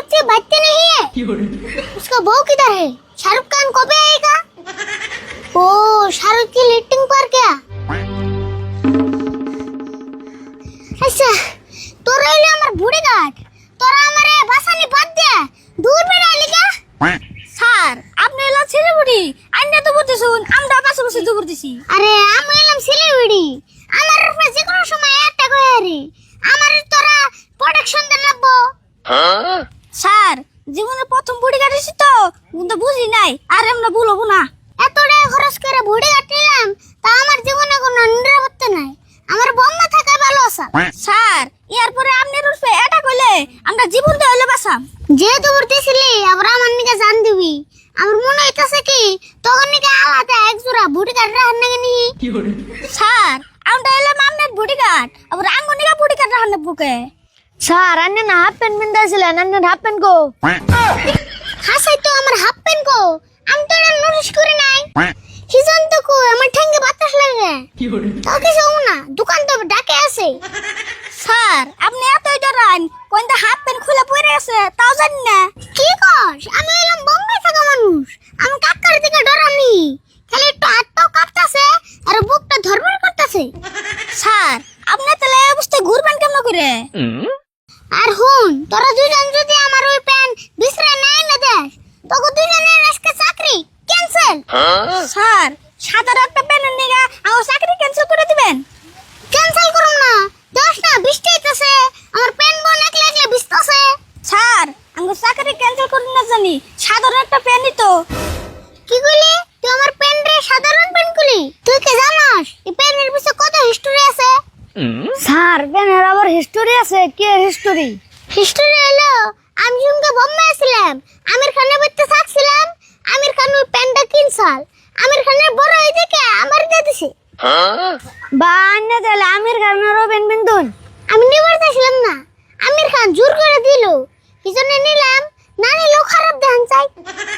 बच्चे बच्चे नहीं है। उसका बहू किधर है? शाहरुख खान कब आएगा? ओ शाहरुख की लिटिंग पर क्या? अच्छा তোরা হইলে আমার বুড়ি গাট, তোরা আমারে বাসানি বাদ দে দূর বেড়াইলি কে? স্যার আপনি এলা ছেলেবুড়ি আইনা তো বলতেছুন আমরা পাশে বসে তো করতেছি। আরে আমি এলাম ছেলেবুড়ি, আমার উপরে যে কোনো সময় অ্যাটাক হয়ে রে, আমার তোরা প্রোটেকশন দেন লাগবো। স্যার জীবনে প্রথম বুড়ি কাটিছি তো কিন্তু বুঝি নাই, আর আমরা বলবো না। এত টাকা খরচ করে বুড়ি কাটিলাম তা আমার জীবনে কোনো নিরাপত্তা নাই, আমার বম্মা থাকা ভালো স্যার। স্যার এরপরে আপনার উপরে অ্যাটাক হইলে আমরা জীবন দিয়ে হইলে বাঁচাম। যেহেতু উঠতেছিলি আবার আমার নিকে জান দিবি, আমার মনে হইতাছে কি তখন নিকে আলাদা এক জোড়া বুড়ি কাট রাখার নাকি নি। স্যার আমরা এলাম আপনার বুড়ি কাট, আবার আঙ্গুনিকা বুড়ি কাট রাখার বুকে। স্যার আন্নে না হাফ প্যান্ট পিন্দাছিলেন, আন্নে হাফ প্যান্ট কো? হাসাই তো আমার হাফ প্যান্ট কো, আমি তো এটা নোটিস করি নাই। হিজন তো কো আমার ঠ্যাঙ্গে বাতাস লাগে, তাও কিছু না, দোকান তো ডাকে আছে। স্যার আপনি এতই ডরান, কোনটা হাফ প্যান্ট খুলে পড়ে আছে তাও জানি না। কি কস? আমি এলাম বোম্বে থাকা মানুষ, আমি কাকার দিকে ডরানি, খালি একটু হাত পাও কাঁপতাছে আর বুকটা ধরফর করতেছে। স্যার আপনি তাহলে এই অবস্থায় ঘুরবেন কেমন করে? আর হুন তোরা দুজন যদি আমার ওই প্যান্ট বিছরা নাই না দেখ, তোকে দুজনের আজকে চাকরি ক্যান্সেল। স্যার সাধারণ একটা প্যান্টের নিগা আমার চাকরি ক্যান্সেল করে দিবেন? ক্যান্সেল করুম না, দশ না বৃষ্টি হইতাছে, আমার প্যান্ট বোন একলা একলা ভিজতাছে। স্যার আমার চাকরি ক্যান্সেল করুন না জানি, সাধারণ একটা প্যান্টই তো। কি কইলি তুই? আমার প্যান্ট রে সাধারণ প্যান্ট কইলি? তুই কি জানাস এই প্যান্টের পিছে কত হিস্টরি আছে? স্যার প্যান্টের আবার হিস্টরি আছে? কি হিস্টরি? হিস্টরি হলো আমি যখন বোম্বে আসছিলাম, আমির খানের বাড়িতে থাকছিলাম, আমির খান ওই প্যান্টটা কিনছাল, আমির খানের বড় হই দেখে আমার দিয়ে দিছে। বান্না তাহলে আমির খানেরও প্যান্ট পিনতুন? আমি নিবার চাইছিলাম না, আমির খান জোর করে দিল, কি জন্য নিলাম, না নিলেও খারাপ দেখান চাই।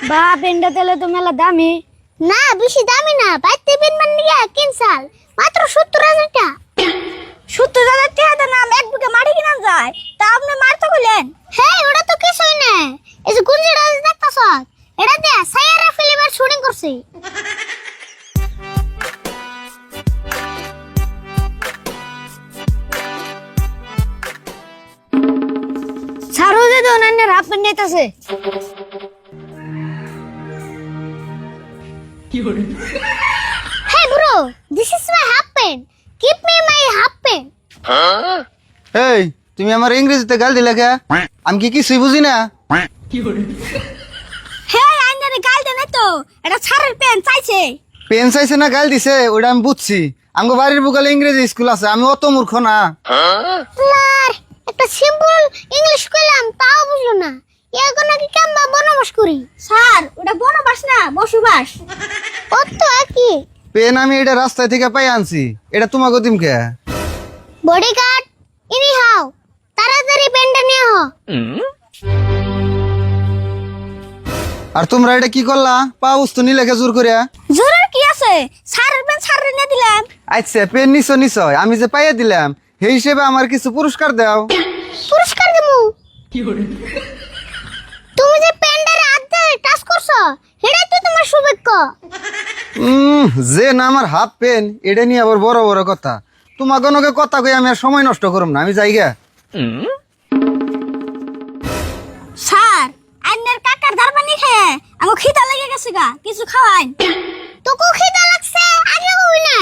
বা প্যান্টটা তাহলে তো মেলা দামি? না বেশি দামি না, বাইতে পিনবার নিয়ে কিনছাল মাত্র 70,000 টাকা। 70,000 টাকা দাম এক বিঘা মাটি কিনা যায়, তা আপনি মারতে কইলেন? হ্যাঁ ওটা তো কিছুই না, এই যে গুঞ্জিটা দেখতাছ এটা দিয়ে সায়ারা ফিল্মের শুটিং করছি। ছাড়ো যে তো নান্নে হাফ প্যান্ট নিতেছে। Hey bro, this is my half pant. Give me my half pant. এই তুমি আমার ইংরেজিতে গাল দিলে কে? আমি কি কিছুই বুঝি না। Hey আইনারে গাল দেন তো, এটা ছাড়ের প্যান্ট চাইছে। পেন চাইছে না গাল দিছে ওটা আমি বুঝছি, আমগো বাড়ির বুকালে ইংরেজি স্কুল আছে, আমি অত মূর্খ না। লার একটা সিম্পল ইংলিশ কইলাম তাও বুঝলো না, এখন নাকি কেমবা বনবাস করি। স্যার ওটা বনবাস না বসবাস। ও তো একই। পেন আমি এটা রাস্তায় থেকে পাই আনছি, এটা তোমাকে দিম কে? বডিগার্ড ইনি হাও তাড়াতাড়ি প্যান্টটা নিয়ে আহ। আর তোমরা এটা কি করলা? পা বস্তু নিলে কে জোর করিয়া? জোরের কি আছে, স্যারের প্যান্ট স্যারের নিয়ে দিলাম। আচ্ছা পেন নিছো নিশ্চয়, আমি যে পাইয়া দিলাম সেই হিসেবে আমার কিছু পুরস্কার দাও। পুরস্কার দেবো? তুমি যে প্যান্ডারে আধা টাচ করছো এটাই তো তোমার সৌভাগ্য। যে না আমার হাফ পেন এটা নিয়ে আবার বড় বড় কথা, তোমাকে নকে কথা কই আমি আর সময় নষ্ট করুম না, আমি যাই গে। স্যার আন্নের কাকার ধারবানি খেয়ে আমার খিদা লেগে গেছে গা, কিছু খাওয়াই। তোকে খিদা লাগছে আগে কই না,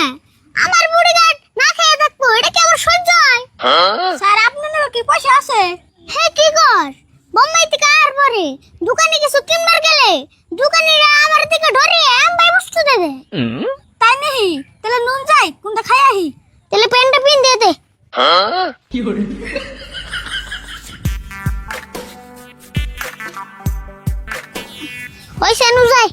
আমার বুড়ি গাট না খেয়ে থাকবো এটা কি আমার সহ্য হয়? স্যার আপনার কি পয়সা আছে? হ্যাঁ কি কর বোম্বাই থেকে আর পরে দোকানে কিছু কিনবার গেলে দোকানিরা আমার দিকে ধরে আমবাই বস্তু দেবে। তাই নেই তাহলে নুন যাই কোনটা খাই আহি, তাহলে প্যান্টটা পিন দিয়ে দে। ওই সেনু যাই।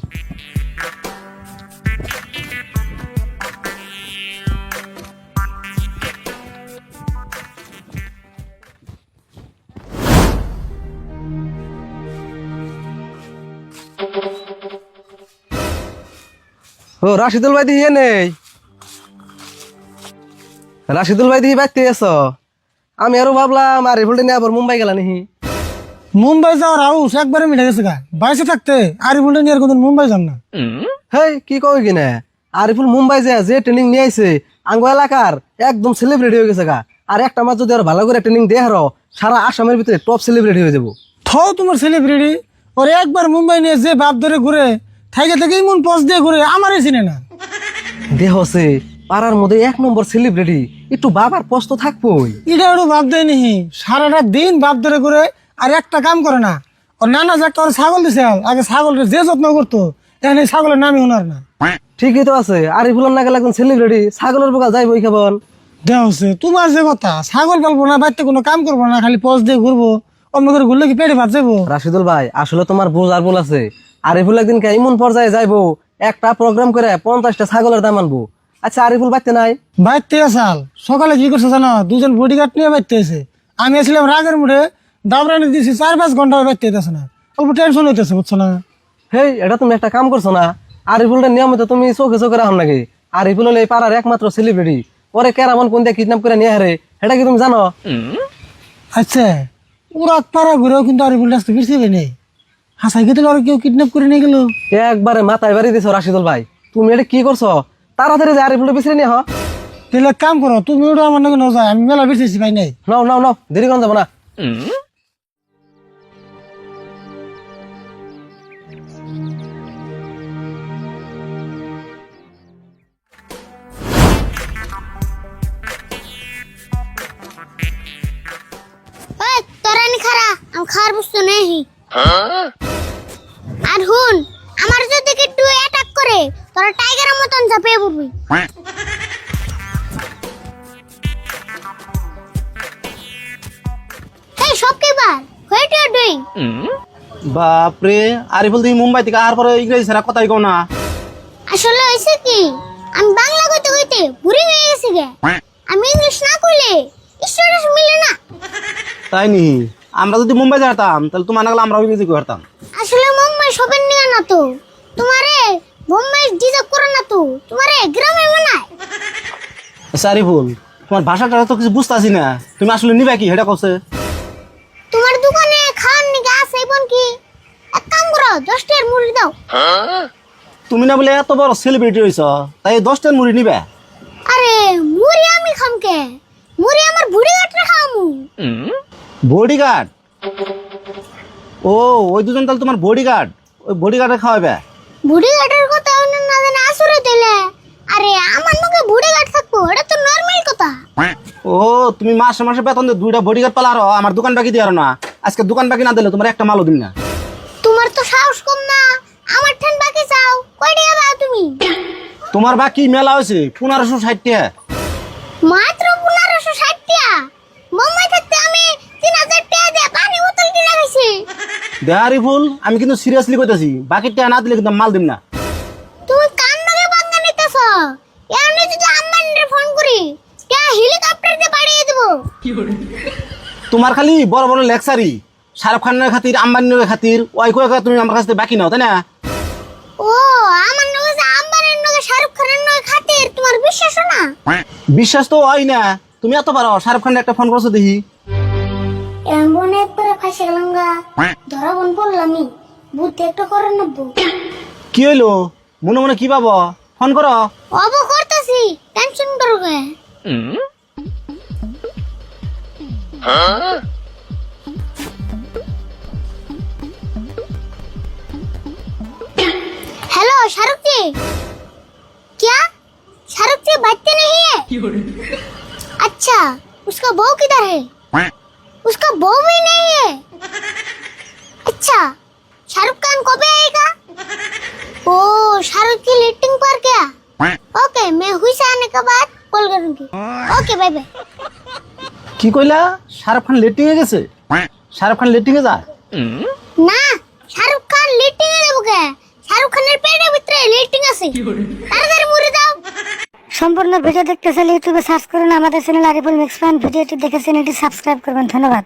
ও রাশিদুল ভাই দিহি নেই? রাশিদুল ভাই দিহি বাইতে আছো? আমি আরো ভাবলাম আর রিভোল্টে নিয়ে আবার মুম্বাই গেলা নিহি। মুম্বাই যাওয়ার হাউস একবারে মিটে গেছে গা। বাইসে থাকতে আরিফুলটা নিয়ে আর কোনদিন মুম্বাই যান না। হেই কি কই কিনা আরিফুল মুম্বাই যে ট্রেনিং নিয়ে আইছে আঙ্গ এলাকার একদম সেলিব্রিটি হয়ে গেছে গা। আর একটা মাস যদি আর ভালো করে ট্রেনিং দেয় হারো সারা আসামের ভিতরে টপ সেলিব্রিটি হয়ে যাবো। তোমার সেলিব্রিটি ওর একবার মুম্বাই নিয়ে যে বাপ ধরে ঘুরে থাইকে থেকে ইমন পজ দিয়ে ঘুরে আমারই চিনে না। দেহ আছে পাড়ার মধ্যে 1 নম্বর সেলিব্রিটি, একটু বাবার পোস্ট তো থাকবোই। এটা ওর বাপ দেয় নি, সারাটা দিন বাপ ধরে ঘুরে আর একটা কাম করে না। ওর নানা যে একটা ওর ছাগল দিছে, আগে ছাগলের যে যত্ন করতো এখন এই ছাগলের নামই ওনার না। ঠিকই তো আছে, আরিফুলের না গেলে একজন সেলিব্রিটি ছাগলের বোকা যাইবো কেবল। দেওয়া হচ্ছে তোমার যে কথা, ছাগল পালবো না, বাড়িতে কোনো কাম করবো না, খালি পজ দিয়ে ঘুরবো, অন্য করে ঘুরলে কি পেটে ভাত যাবো? রাশিদুল ভাই আসলে তোমার ভুল আর ভুল আছে। আরিফুল একদিন এমন পর্যায়ে যাইবো একটা প্রোগ্রাম করে 50টা ছাগলের দাম আনবো। আচ্ছা আরিফুল বাড়তে নাই? বাইতে আসাল সকালে কি করছে জানো, দুজন বডিগার্ড নিয়ে বাইতে এসে আমি আসলাম রাগের মুড়ে দাবরানি দিয়েছি, 4-5 ঘন্টা বাইতে যেতেছে না, অল্প টেনশন হইতেছে বুঝছো না? হেই এটা তুমি একটা কাম করছো না, আরিফুলটা নিয়মিত তুমি চোখে চোখে রাখো নাকি? আরিফুল হলে এই পাড়ার একমাত্র সেলিব্রিটি, পরে কেরামন কোন দিয়ে কিডন্যাপ করে নিয়ে হারে, এটা কি তুমি জানো? আচ্ছা ওরা পাড়া ঘুরেও কিন্তু আরিফুল রাস্তা ফিরছিল নেই, হাসাই খেতে আর কেউ কিডন্যাপ করে নিয়ে গেল। একবারে মাথায় বাড়ি দিছো রাশিদুল ভাই, তুমি এটা কি করছো? তাড়াতাড়ি যে আরিফুলটা পিছিয়ে নিয়ে হ। তাহলে এক কাম করো, তুমি ওটা আমার নাকি নজায়, আমি মেলা বেঁচেছি ভাই নাই। নাও নাও নাও, দেরি করা যাবো না। ওই তোরা নি খারা, আমি খার বুঝতে নেই। আর হুন, আমার যদি একটু অ্যাটাক করে তোরা টাইগারের মতন ঝাঁপিয়ে পড়বি। এই সব কি বার হোয়াট ইউ আর ডুইং? বাপরে আরিফুল তুমি মুম্বাই থেকে আর পরে ইংরেজি ছাড়া কথাই কও না। আসলে হইছে কি, আমি বাংলা কইতে কইতে বুড়ি হয়ে গেছি গে। আমি ইংলিশ না কইলে স্টুডেন্ট মিলে না। তাই নি, আমরা যদি মুম্বাই যেতাম তাহলে তোমার নাগলে আমরা ইংরেজি করতাম। আসলে মুম্বাই সবের নিয়ে না তো, তোমারে মুম্বাই ডিজার্ভ করে না তো, তোমারে গ্রামে বানায়। আচ্ছা আরিফুল, তোমার ভাষাটা তো কিছু বুঝতেছি না, তুমি আসলে নিবা কি সেটা কছে? তোমার দোকানে খাওয়ার নিকে আছে বোন কি, এক কাম করো 10টার মুড়ি দাও। তুমি না বলে এত বড় সেলিব্রিটি হইছ, তাই 10টার মুড়ি নিবা? আরে মুড়ি আমি খামকে, মুড়ি আমার বুড়ি গাটরে খামু। বডিগার্ড? ও ওই দুজন তাহলে তোমার বডিগার্ড, ওই বডিগার্ডে খাওয়াবে? বুড়ি গাটের কথা অন্য না জানে আসরে দিলে, আরে আমার মুখে বুড়ি গাট থাকবো, এটা তো নরমাল কথা। ও তুমি মাসে মাসে বেতন দিয়ে 2টা বডিগার্ড পালারো, আমার দোকান বাকি দিয়ে না। আজকে দোকান বাকি না দিলে তোমার একটা মালও দিন না। তোমার তো সাহস কম না, আমার ঠান বাকি চাও, কয় টাকা দাও তুমি? তোমার বাকি মেলা হয়েছে 1560 টাকা। মাত্র 1560 টাকা? মুম্বাই থাকতে আমি 3000 টাকা দিয়ে পানি বোতল কিনে খাইছি। আরিফুল আমি কিন্তু সিরিয়াসলি কইতাছি, বাকি টাকা না দিলে কিন্তু মাল দিম না। তুমি কান নাগে বাঙ্গা নিতেছ, এমনি যদি আম্বানির ফোন করি কে হেলিকপ্টার দিয়ে পাঠিয়ে দেব। তোমার খালি বড় বড় লেকচারি, শাহরুখ খানের খাতির আম্বানির খাতির ওই কয়ে তুমি আমার কাছ থেকে বাকি নাও, তাই না? ও আমার নগে যে আম্বানির নগে শাহরুখ খানের নগে খাতির, তোমার বিশ্বাস না? বিশ্বাস তো হয় না, তুমি এত পারো। শাহরুখ খানের একটা ফোন করছো দেখি। এমন একবারে ফাঁসে গেলাম গা, ধরা বন পড়লামই, বুদ্ধি একটা করে নেবো। কি হইলো মনে মনে কি পাবো, ফোন করো। অব করতেছি, টেনশন করো গে। हेलो शाहरुख जी, क्या शाहरुख जी बच्चे नहीं है? अच्छा उसका बहू किधर है? उसका बहू भी नहीं है। अच्छा शाहरुख खान कब आएगा? ओ शाहरुख की लीटिंग पर क्या? ओके मैं हुई से आने के बाद कॉल करूंगी। Okay bye bye. কি কইলা? শাহরুখ খান লেটিং এ গেছে? শাহরুখ খান লেটিং এ যায় না, শাহরুখ খান লেটিং এ যাবো কে? শাহরুখ খানের পেটের ভিতরে লেটিং আছে, তাড়াতাড়ি মুড়ি দাও। সম্পূর্ণ ভিডিও দেখতে চাইলে ইউটিউবে সার্চ করুন আমাদের চ্যানেল আরিফুল মিক্স ফান। ভিডিওটি দেখে চ্যানেলটি সাবস্ক্রাইব করবেন। ধন্যবাদ।